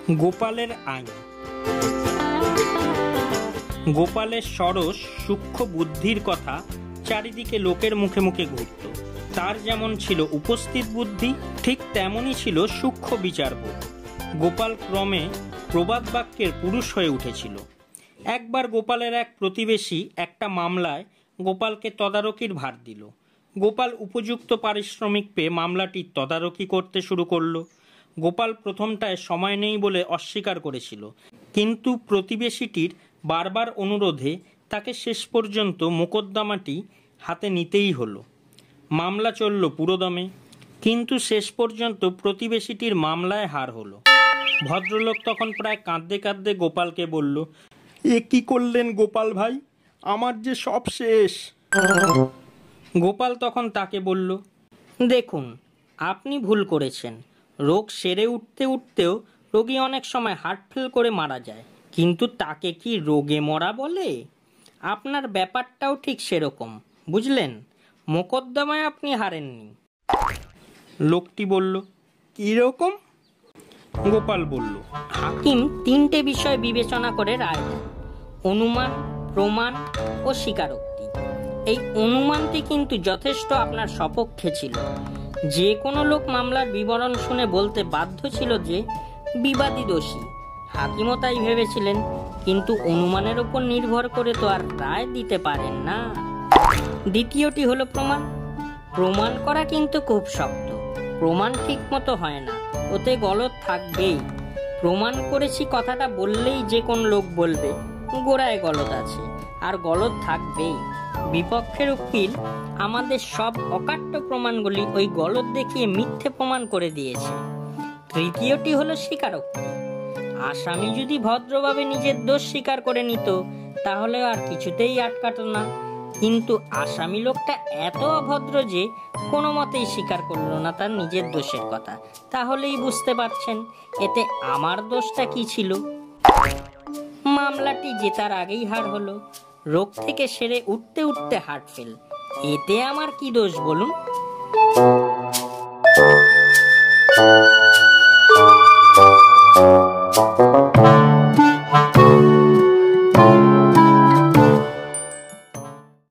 গোপালের আইন। গোপালের সরস সূক্ষ্ম বুদ্ধির কথা চারিদিকে লোকের মুখে মুখে ঘুরত। তার যেমন ছিল উপস্থিত বুদ্ধি, ঠিক তেমনই ছিল সূক্ষ্ম বিচারবোধ। গোপাল ক্রমে প্রবাদ বাক্যের পুরুষ হয়ে উঠেছিল। একবার গোপালের এক প্রতিবেশী একটা মামলায় গোপালকে তদারকির ভার দিল। গোপাল উপযুক্ত পারিশ্রমিক পেয়ে মামলাটির তদারকি করতে শুরু করলো। গোপাল প্রথমটায় সময় নেই বলে অস্বীকার করেছিল, কিন্তু প্রতিবেশীটির বারবার অনুরোধে তাকে শেষ পর্যন্ত মোকদ্দমাটি হাতে নিতেই হলো। মামলা চলল পুরোদমে, কিন্তু শেষ পর্যন্ত প্রতিবেশীটির মামলায় হার হলো। ভদ্রলোক তখন প্রায় কাঁদতে কাঁদতে গোপালকে বলল, এ কি করলেন গোপাল ভাই, আমার যে সব শেষ। গোপাল তখন তাকে বলল, দেখুন, আপনি ভুল করেছেন। রোগ সেরে উঠতে উঠতেও রোগী অনেক সময় হার্ট ফেল করে মারা যায়, কিন্তু তাকে কি রোগে মরা বলে? আপনার ব্যাপারটাও ঠিক সেরকম, বুঝলেন? মোকদ্দমায় আপনি হারেননি। লোকটি বলল, কিরকম? গোপাল বলল, হাকিম তিনটে বিষয় বিবেচনা করে রায় দেন: অনুমান, প্রমাণ ও স্বীকারোক্তি। এই অনুমানটি কিন্তু যথেষ্ট আপনার সপক্ষে ছিল। যে কোনো লোক মামলার বিবরণ শুনে বলতে বাধ্য ছিল যে বিবাদী দোষী। হাকিমও তাই ভেবেছিলেন, কিন্তু অনুমানের উপর নির্ভর করে তো আর রায় দিতে পারেন না। দ্বিতীয়টি হলো প্রমাণ। প্রমাণ করা কিন্তু খুব শক্ত। প্রমাণ ঠিক মতো হয় না, ওতে গলদ থাকবেই। প্রমাণ করেছি কথাটা বললেই যে কোন লোক বলবে গোড়ায় গলদ আছে, আর গলদ থাকবেই। বিপক্ষের উকিল আমাদের সব অকাট্য প্রমাণগুলি ওই গলদ দেখিয়ে মিথ্যে প্রমাণ করে দিয়েছে। তৃতীয়টি হলো স্বীকারোক্তি। আসামি যদি ভদ্রভাবে নিজের দোষ স্বীকার করে নিত তাহলে আর কিছুতেই আটকাতো না, কিন্তু আসামি লোকটা এত অভদ্র যে কোনো মতেই স্বীকার করলো না তার নিজের দোষের কথা। তাহলেই বুঝতে পারছেন এতে আমার দোষটা কি ছিল। মামলাটি জেতার আগেই হার হলো। রোগ থেকে সেরে উঠতে উঠতে হার্ট ফেল, এতে আমার কি দোষ বলুন?